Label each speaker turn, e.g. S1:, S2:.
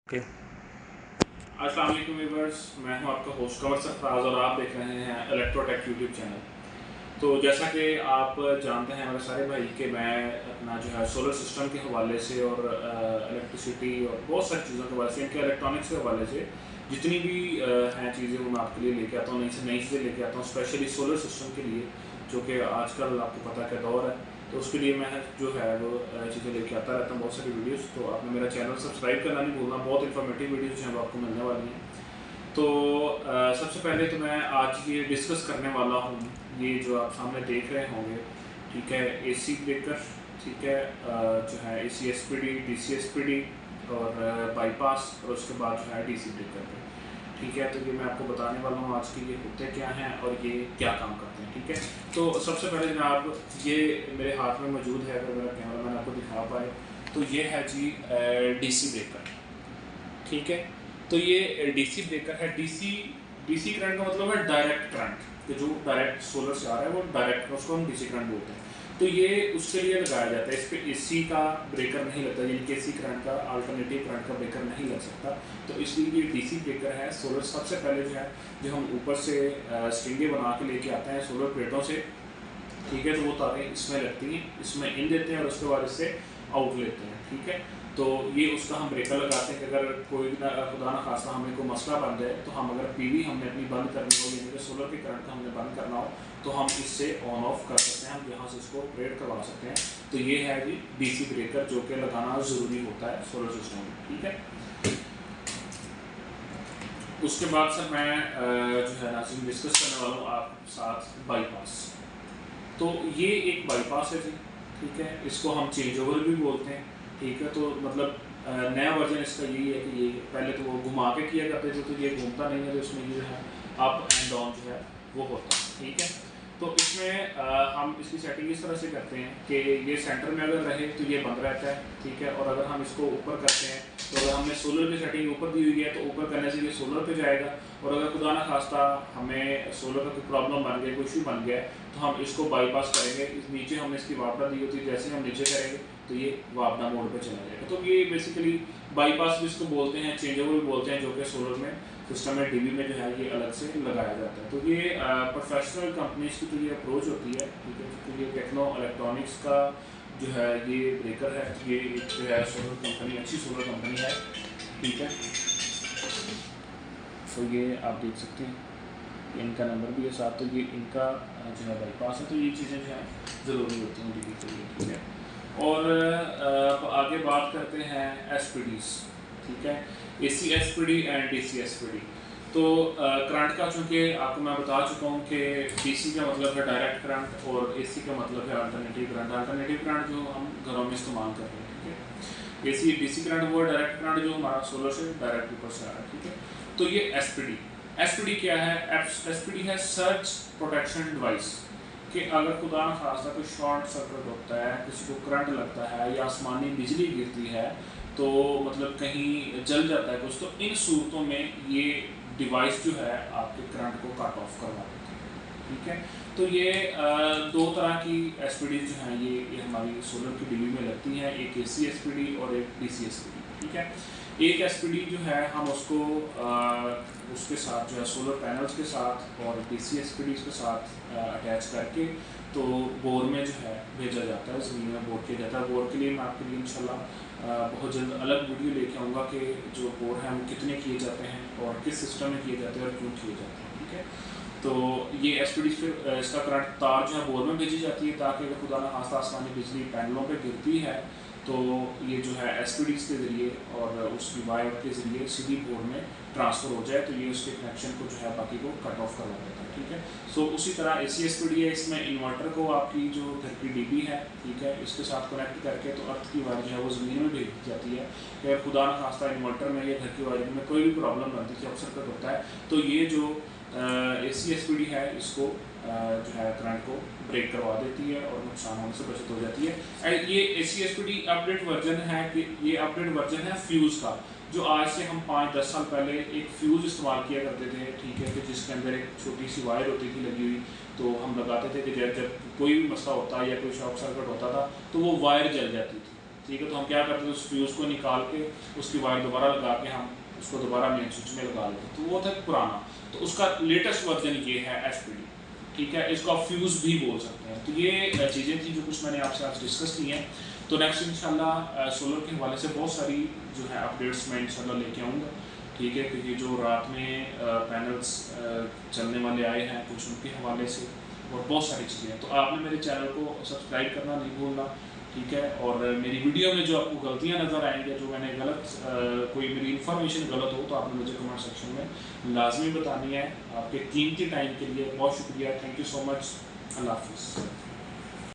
S1: Okay.
S2: अस्सलाम वालेकुम viewers, मैं हूं आपका होस्ट कमर सरफराज और आप देख रहे हैं इलेक्ट्रोटेक यूट्यूब चैनल। तो जैसा कि आप जानते हैं मेरे सारे भाई कि मैं अपना जो है सोलर सिस्टम के हवाले से और इलेक्ट्रिसिटी और बहुत सारी चीज़ों के हवाले से, इनके इलेक्ट्रॉनिक्स के हवाले से जितनी भी हैं चीज़ें वो मैं आपके लिए लेके आता हूँ, नई से नई चीज़ें लेके आता हूँ स्पेशली सोलर सिस्टम के लिए, जो कि आजकल आपको पता क्या दौर है। तो उसके लिए मैं जो है वो चीज़ें लेके आता रहता हूँ, बहुत सारी वीडियोस। तो आपने मेरा चैनल सब्सक्राइब करना नहीं भूलना, बहुत इन्फॉर्मेटिव वीडियोस हैं वो आपको मिलने वाली हैं। तो सबसे पहले तो मैं आज ये डिस्कस करने वाला हूँ, ये जो आप सामने देख रहे होंगे, ठीक है, एसी ब्रेकर, ठीक है, जो है एसी एसपीडी, डीसी एसपीडी और बाईपास, और उसके बाद जो है डीसी ब्रेकर पे, ठीक है। तो ये मैं आपको बताने वाला हूँ आज की ये होते क्या हैं और ये क्या काम करते हैं, ठीक है। तो सबसे पहले जनाब, ये मेरे हाथ में मौजूद है, अगर मेरा कैमरा मैन आपको दिखा पाए तो ये है जी डीसी ब्रेकर, ठीक है। तो ये डीसी ब्रेकर है। डीसी डीसी करंट का मतलब है डायरेक्ट करंट, कि जो डायरेक्ट सोलर से आ रहा है वो डायरेक्ट, उसको हम डीसी करंट बोलते हैं। तो ये उसके लिए लगाया जाता है, इस पर एसी का ब्रेकर नहीं लगता, यानी कि एसी करंट का अल्टरनेटिव करंट का ब्रेकर नहीं लग सकता। तो इसलिए ये डीसी ब्रेकर है सोलर। सबसे पहले जो है, जो हम ऊपर से स्ट्रिंगें बना के लेके आते हैं सोलर प्लेटों से, ठीक है, तो वो तारें इसमें लगती हैं, इसमें इन देते हैं और उसके बाद इससे आउट लेते हैं, ठीक है। तो ये उसका हम ब्रेकर लगाते हैं कि अगर कोई खुदा ना खास्ता हमें कोई मसला बन जाए, तो हम अगर पीवी हमने अपनी बंद करनी हो, यानी कि सोलर के करंट का हमने बंद करना हो, तो हम इससे ऑन ऑफ कर सकते हैं, हम यहाँ से इसको ऑपरेट करवा सकते हैं। तो ये है जी डीसी ब्रेकर, जो कि लगाना ज़रूरी होता है सोलर सिस्टम में, ठीक है। उसके बाद सर मैं जो है ना डिस्कस करने वाला हूँ आप साथ बाईपास। तो ये एक बाईपास है जी, ठीक है, इसको हम चेंज ओवर भी बोलते हैं, ठीक है। तो मतलब नया वर्जन इसका यही है कि ये पहले तो वो घुमा के किया करते थे, तो ये घूमता नहीं है, तो इसमें ये है अप एंड डाउन जो है वो होता है, ठीक है। तो इसमें हम इसकी सेटिंग इस तरह से करते हैं कि ये सेंटर में अगर रहे तो ये बंद रहता है, ठीक है। और अगर हम इसको ऊपर करते हैं, तो अगर हमने सोलर की सेटिंग ऊपर दी हुई है तो ऊपर करने से ये सोलर पे जाएगा, और अगर खुदा ना खास्ता हमें सोलर का कोई प्रॉब्लम बन गया, कोई इशू बन गया, तो हम इसको बाईपास करेंगे। इस नीचे हमने इसकी वापडा दी होती है, जैसे हम नीचे करेंगे तो ये वापडा मोड पे चला जाएगा। तो ये बेसिकली बाईपास भी इसको बोलते हैं, चेंज ओवर भी बोलते हैं, जो कि सोलर में सिस्टम में डीबी में जो है ये अलग से लगाया जाता है। तो ये प्रोफेशनल कंपनीज की जो ये अप्रोच होती है, ठीक है, तो ये टेक्नो इलेक्ट्रॉनिक्स का जो है ये ब्रेकर है, ये जो है सोलर कंपनी, अच्छी सोलर कंपनी है, ठीक है। तो ये आप देख सकते हैं, इनका नंबर भी है साथ, तो ये इनका जो है बाईपास है। तो ये चीज़ें जो है ज़रूरी होती हैं डीबी के लिए, ठीक है। और आगे बात करते हैं एसपीडीज, ठीक है, AC SPD and DC SPD. तो करंट का चूँकि आपको मैं बता चुका हूँ कि डीसी का मतलब है डायरेक्ट करंट और एसी का मतलब है अल्टरनेटिव करंट। अल्टरनेटिव करंट जो हम घरों में इस्तेमाल कर रहे हैं, ठीक है। एसी डीसी करंट वो डायरेक्ट करंट जो हमारा सोलर से डायरेक्ट ऊपर से आ रहा है, ठीक है। तो ये एसपीडी, एसपीडी क्या है? एसपीडी है सर्च प्रोटेक्शन डिवाइस, कि अगर खुदा न खास्ता कोई शॉर्ट सर्किट होता है, किसी को करंट लगता है या आसमानी बिजली गिरती है, तो मतलब कहीं जल जाता है कुछ, तो इन सूरतों में ये डिवाइस जो है आपके करंट को कट ऑफ करवा देती है, ठीक है। तो ये दो तरह की एसपीडी जो हैं ये हमारी सोलर की डीबी में लगती हैं, एक एसी एसपीडी और एक डीसी एसपीडी, ठीक है। एक एसपीडी जो है हम उसको उसके साथ जो है सोलर पैनल्स के साथ और डीसी एसपीडीज के साथ अटैच करके तो बोर में जो है भेजा जाता है, ज़मीन में बोर किया जाता है। बोर के लिए मैं आपके लिए इंशाल्लाह बहुत जल्द अलग वीडियो लेके आऊँगा कि जो बोर हैं वो कितने किए जाते हैं और किस सिस्टम में किए जाते हैं और क्यों किए जाते हैं, ठीक है। तो ये एसपीडी फिर इसका करंट तार जो है बोर में भेजी जाती है, ताकि अगर खुदा न खास्ता आसमानी बिजली पैनलों पे गिरती है तो ये जो है एसपीडीज के ज़रिए और उसकी वायर के ज़रिए सीधी बोर्ड में ट्रांसफ़र हो जाए, तो ये उसके कनेक्शन को जो है बाकी को कट ऑफ करवा देता है, ठीक है। सो उसी तरह एसी एसपीडी है, इसमें इन्वर्टर को आपकी जो घर की डीबी है, ठीक है, इसके साथ कनेक्ट करके तो अर्थ की वायर जो है वो ज़मीन में भेज दी जाती है। कि खुदा न खास्ता इन्वर्टर में या घर की वायरिंग में कोई भी प्रॉब्लम बनती है, सर्किट होता है, तो ये जो एसी एसपीडी है इसको जो है करंट को ब्रेक करवा देती है और नुकसान होने से बचत हो जाती है। ये एसी एसपीडी अपडेट वर्जन है, कि ये अपडेट वर्जन है फ्यूज़ का, जो आज से हम 5-10 साल पहले एक फ्यूज़ इस्तेमाल किया करते थे, ठीक है, कि जिसके अंदर एक छोटी सी वायर होती थी लगी हुई, तो हम लगाते थे कि जब कोई भी मसला होता या कोई शॉर्ट सर्किट होता था तो वो वायर जल जाती थी, ठीक है। तो हम क्या करते थे, उस फ्यूज़ को निकाल के उसकी वायर दोबारा लगा के हम उसको दोबारा मेन स्विच में लगा लेते, तो वो था पुराना। तो उसका लेटेस्ट वर्जन ये है SPD, ठीक है। इसको आप फ्यूज़ भी बोल सकते हैं। तो ये चीज़ें थी जो कुछ मैंने आपसे आज डिस्कस की हैं। तो नेक्स्ट इंशाल्लाह सोलर के हवाले से बहुत सारी जो है अपडेट्स मैं इंशाल्लाह लेके आऊँगा, ठीक है। क्योंकि जो रात में पैनल्स चलने वाले आए हैं कुछ उनके हवाले से और बहुत सारी चीज़ें हैं। तो आपने मेरे चैनल को सब्सक्राइब करना नहीं भूलना, ठीक है। और मेरी वीडियो में जो आपको गलतियां नज़र आएंगी, जो मैंने गलत कोई मेरी इन्फॉर्मेशन गलत हो, तो आपने मुझे कमेंट सेक्शन में लाजमी बतानी है। आपके कीमती टाइम के लिए बहुत शुक्रिया, थैंक यू सो मच, अल्लाह हाफिज़।